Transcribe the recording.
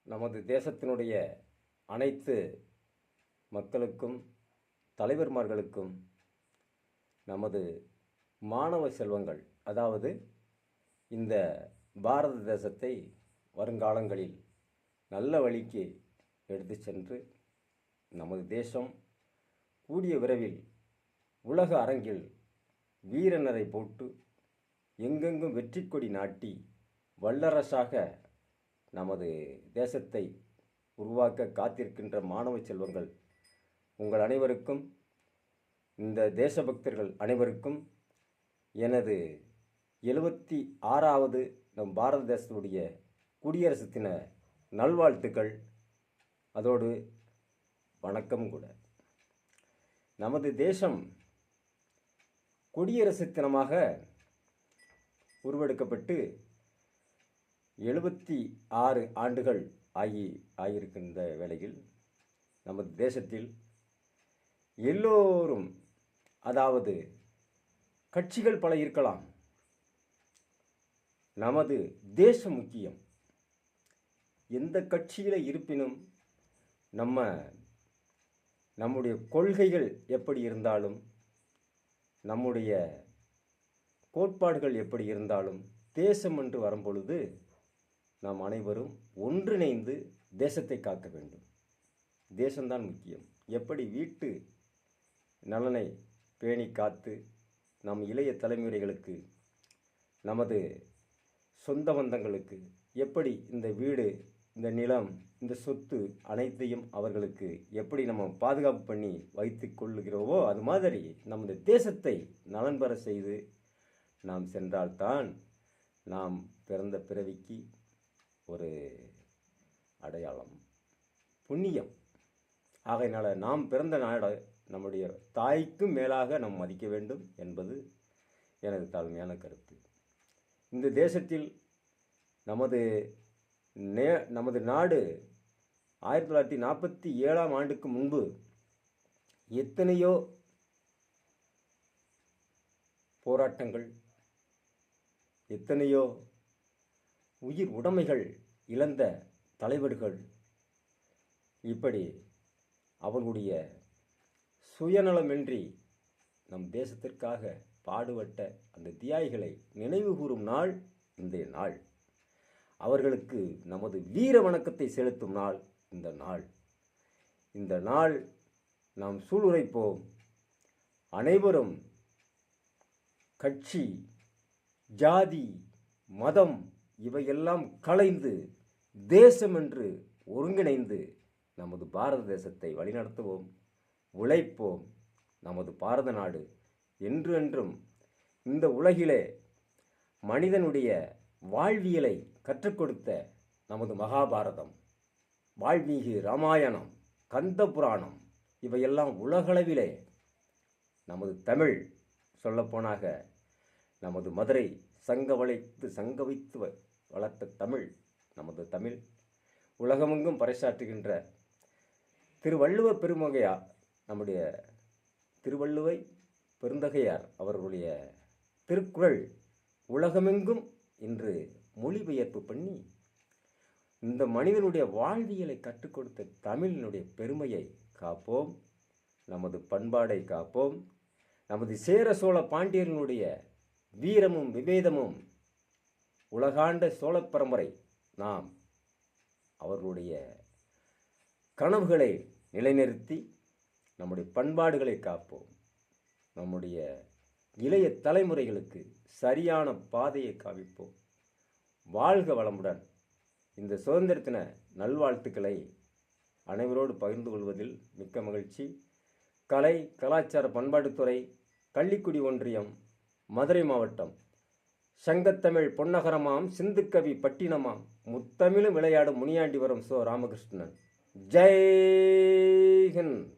நமது தேசத்தினுடைய அனைத்து மக்களுக்கும் தலைவர்மார்களுக்கும் நமது மாணவ செல்வங்கள், அதாவது இந்த பாரத தேசத்தை வருங்காலங்களில் நல்ல வழிக்கு எடுத்து சென்று நமது தேசம் கூடிய விரைவில் உலக அரங்கில் வீரனரை போட்டு எங்கெங்கும் வெற்றி கொடி நாட்டி வல்லரசாக நமது தேசத்தை உருவாக்க காத்திருக்கின்ற மாணவ செல்வங்கள் உங்கள் அனைவருக்கும், இந்த தேசபக்தர்கள் அனைவருக்கும் எனது 76வது நம் பாரத தேசத்துடைய குடியரசு தின நல்வாழ்த்துக்கள், அதோடு வணக்கம் கூட. நமது தேசம் குடியரசு தினமாக உருவெடுக்கப்பட்டு 76 ஆண்டுகள் ஆகியிருக்கின்ற வேளையில் நமது தேசத்தில் எல்லோரும், அதாவது கட்சிகள் பல இருக்கலாம், நமது தேசம் முக்கியம். எந்த கட்சியில் இருப்பினும் நம்முடைய கொள்கைகள் எப்படி இருந்தாலும், நம்முடைய கோட்பாடுகள் எப்படி இருந்தாலும், தேசம் என்று வரும்பொழுது நாம் அனைவரும் ஒன்றிணைந்து தேசத்தை காக்க வேண்டும். தேசம்தான் முக்கியம். எப்படி வீட்டு நலனை பேணி காத்து நம் இளைய தலைமுறைகளுக்கு, நமது சொந்த பந்தங்களுக்கு எப்படி இந்த வீடு, இந்த நிலம், இந்த சொத்து அனைத்தையும் அவர்களுக்கு எப்படி நம்ம பாதுகாப்பு பண்ணி வைத்து கொள்ளுகிறோமோ, அது மாதிரி நமது தேசத்தை நலன் பெற செய்து நாம் சென்றால்தான் நாம் பிறந்த பிறவிக்கு ஒரு அடையாளம், புண்ணியம். ஆகையினால நாம் பிறந்த நாடு நம்முடைய தாய்க்கும் மேலாக நாம் மதிக்க வேண்டும் என்பது எனது தாழ்மையான கருத்து. இந்த தேசத்தில் நமது நாடு 1947ஆம் ஆண்டுக்கு முன்பு எத்தனையோ போராட்டங்கள், எத்தனையோ உயிர் உடைமைகள் இழந்த தலைவர்கள், இப்படி அவர்களுடைய சுயநலமின்றி நம் தேசத்திற்காக பாடுபட்ட அந்த தியாகிகளை நினைவு கூறும் நாள் இன்றைய நாள். அவர்களுக்கு நமது வீர வணக்கத்தை செலுத்தும் நாள் இந்த நாள். இந்த நாள் நாம் சூளுரைப்போம். அனைவரும் கட்சி, ஜாதி, மதம் இவையெல்லாம் களைந்து தேசம் என்று ஒருங்கிணைந்து நமது பாரத தேசத்தை வழிநடத்துவோம், உழைப்போம். நமது பாரத நாடு என்று என்றும் இந்த உலகிலே மனிதனுடைய வாழ்வியலை கற்றுக் கொடுத்த நமது மகாபாரதம், வால்மீகி ராமாயணம், கந்த புராணம் இவையெல்லாம் உலகளவிலே நமது தமிழ், சொல்லப்போனாக நமது மதுரை சங்க வைத்து வளர்த்த தமிழ், நமது தமிழ் உலகமெங்கும் பறைசாற்றுகின்ற திருவள்ளுவ பெருமகையார், நம்முடைய திருவள்ளுவை பெருந்தகையார் அவர்களுடைய திருக்குறள் உலகமெங்கும் இன்று மொழிபெயர்ப்பு பண்ணி இந்த மனிதனுடைய வாழ்வியலை கற்றுக் கொடுத்த தமிழினுடைய பெருமையை காப்போம், நமது பண்பாடை காப்போம். நமது சேர சோழ பாண்டியர்களுடைய வீரமும் விவேதமும் உலகாண்ட சோழ பரம்பரை, நாம் அவர்களுடைய கனவுகளை நிலைநிறுத்தி நம்முடைய பண்பாடுகளை காப்போம். நம்முடைய இளைய தலைமுறைகளுக்கு சரியான பாதையை காமிப்போம். வாழ்க வளமுடன். இந்த சுதந்திர தின நல்வாழ்த்துக்களை அனைவரோடு பகிர்ந்து கொள்வதில் மிக்க மகிழ்ச்சி. கலை கலாச்சார பண்பாட்டுத்துறை, கள்ளிக்குடி ஒன்றியம், மதுரை மாவட்டம், சங்கத்தமிழ் பொன்னகரமாம் சிந்துக்கவி பட்டினமாம், முத்தமிழும் விளையாடும் முனியாண்டிவரம் சோ ராமகிருஷ்ணன். ஜெய் ஹிந்த்.